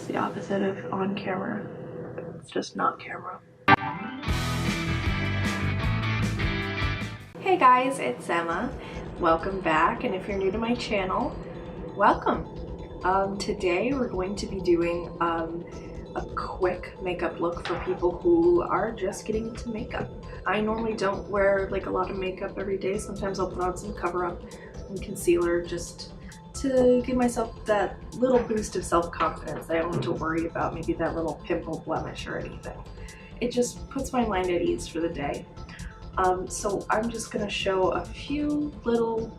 the opposite of on camera. It's just not camera. Hey guys, it's Emma. Welcome back, and if you're new to my channel, welcome. Today we're going to be doing a quick makeup look for people who are just getting into makeup. I normally don't wear like a lot of makeup every day. Sometimes I'll put on some cover up and concealer just to give myself that little boost of self-confidence. I don't have to worry about maybe that little pimple blemish or anything. It just puts my mind at ease for the day. So I'm just gonna show a few little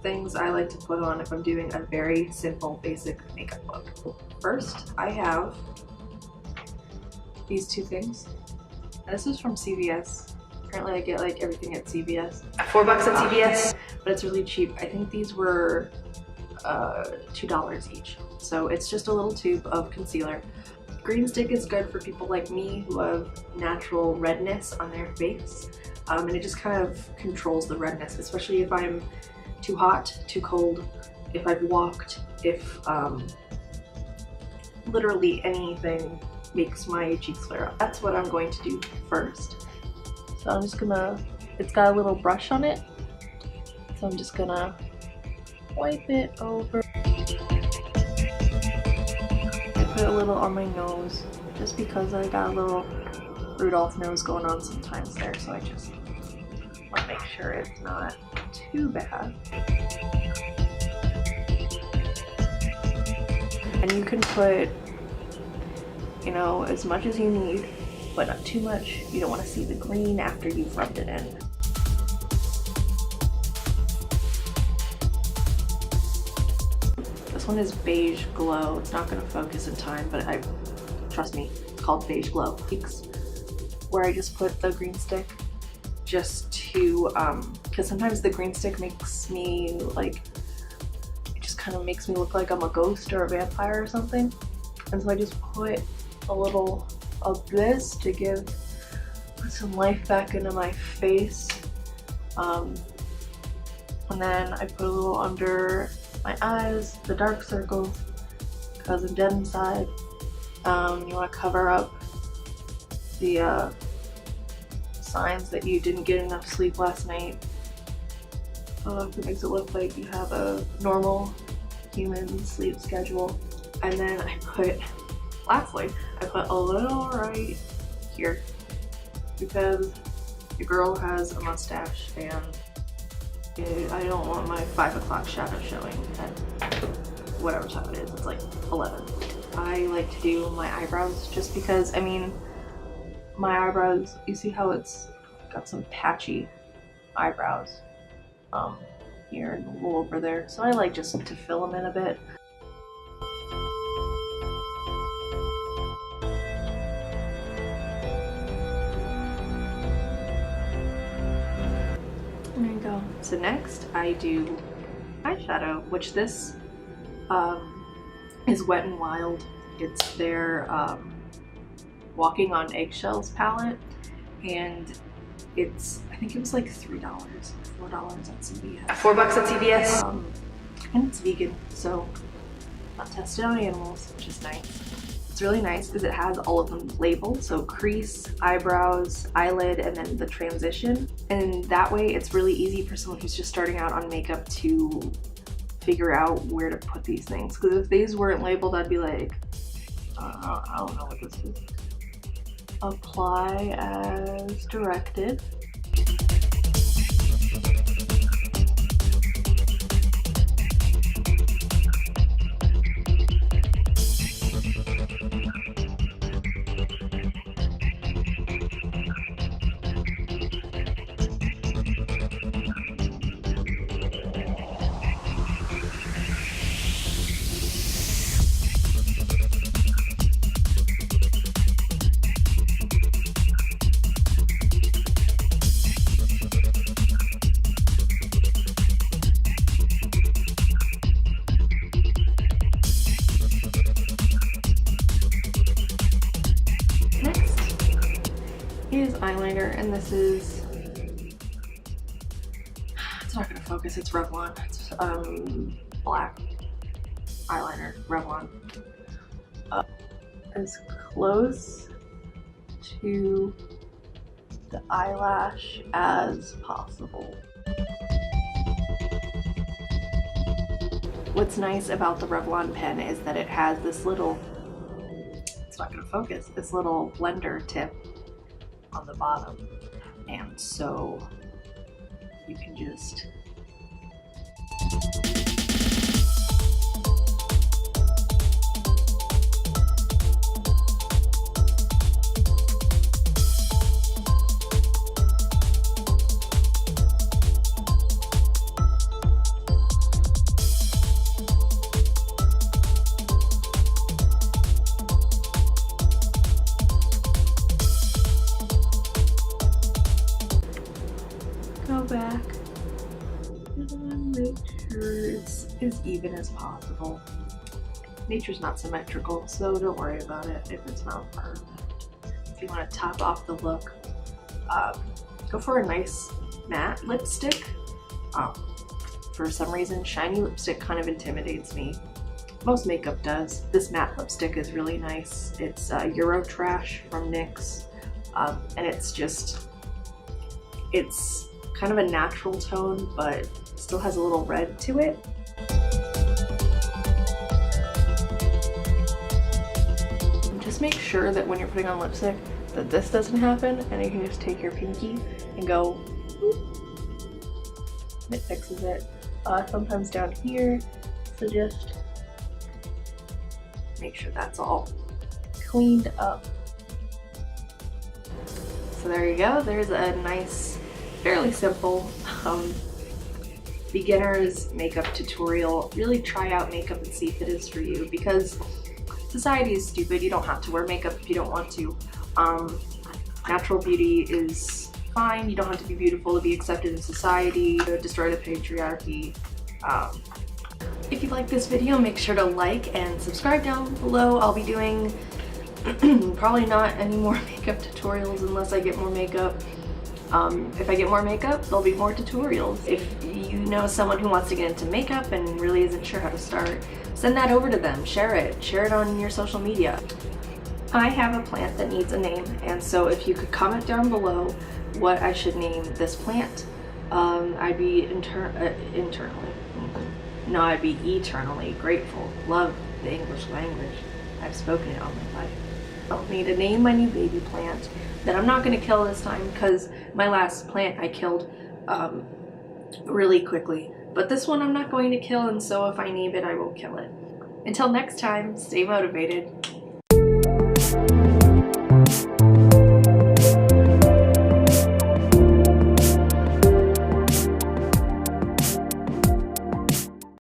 things I like to put on if I'm doing a very simple, basic makeup look. First, I have these two things. And this is from CVS. Apparently I get like everything at CVS. $4 at CVS, but it's really cheap. I think these were $2 each. So it's just a little tube of concealer. Green stick is good for people like me who have natural redness on their face. And it just kind of controls the redness, especially if I'm too hot, too cold, if I've walked, if literally anything makes my cheeks flare up. That's what I'm going to do first. So I'm just gonna, it's got a little brush on it, so I'm just gonna wipe it over. I put a little on my nose, just because I got a little Rudolph nose going on sometimes there, so I just want to make sure it's not too bad. And you can put, you know, as much as you need, but not too much. You don't want to see the green after you've rubbed it in. This one is Beige Glow. It's not going to focus in time, but trust me, it's called Beige Glow. Where I just put the green stick just to, because sometimes the green stick makes me like, it just kind of makes me look like I'm a ghost or a vampire or something. And so I just put a little of this to put some life back into my face. And then I put a little under my eyes, the dark circles, because I'm dead inside. You want to cover up the signs that you didn't get enough sleep last night. It makes it look like you have a normal human sleep schedule. And then lastly, I put a little right here because your girl has a mustache and I don't want my 5 o'clock shadow showing at whatever time it is. It's like 11. I like to do my eyebrows just because, I mean, my eyebrows, you see how it's got some patchy eyebrows here and a little over there. So I like just to fill them in a bit. There you go. So next I do eyeshadow, which this is Wet n Wild. It's their Walking on Eggshells palette, and I think it was like $3, $4 at CVS. $4 at CVS. And it's vegan, so not tested on animals, which is nice. It's really nice because it has all of them labeled, so crease, eyebrows, eyelid, and then the transition. And that way it's really easy for someone who's just starting out on makeup to figure out where to put these things. Because if these weren't labeled, I'd be like, I don't know what this is. Apply as directed. Is eyeliner, and this is, it's not gonna focus, it's Revlon. It's black eyeliner, Revlon. as close to the eyelash as possible. What's nice about the Revlon pen is that it has this little, it's not gonna focus, this little blender tip on the bottom. And so you can just go back and make sure it's as even as possible. Nature's not symmetrical, so don't worry about it if it's not perfect. If you want to top off the look, go for a nice matte lipstick. For some reason, shiny lipstick kind of intimidates me. Most makeup does. This matte lipstick is really nice. It's Eurotrash from NYX, and it's kind of a natural tone, but still has a little red to it. Just make sure that when you're putting on lipstick that this doesn't happen, and you can just take your pinky and go whoop. It fixes it. Sometimes down here, so just make sure that's all cleaned up. So there you go. There's a nice, fairly simple beginner's makeup tutorial. Really try out makeup and see if it is for you, because society is stupid. You don't have to wear makeup if you don't want to. Natural beauty is fine. You don't have to be beautiful to be accepted in society. Destroy the patriarchy. If you like this video, make sure to like and subscribe down below. I'll be doing probably not any more makeup tutorials unless I get more makeup. If I get more makeup, there'll be more tutorials. If you know someone who wants to get into makeup and really isn't sure how to start, send that over to them. Share it on your social media. I have a plant that needs a name, and so if you could comment down below what I should name this plant, I'd be I'd be eternally grateful. Love the English language. I've spoken it all my life. I don't need to name my new baby plant that I'm not going to kill this time, because my last plant I killed really quickly. But this one I'm not going to kill, and so if I name it, I will kill it. Until next time, stay motivated.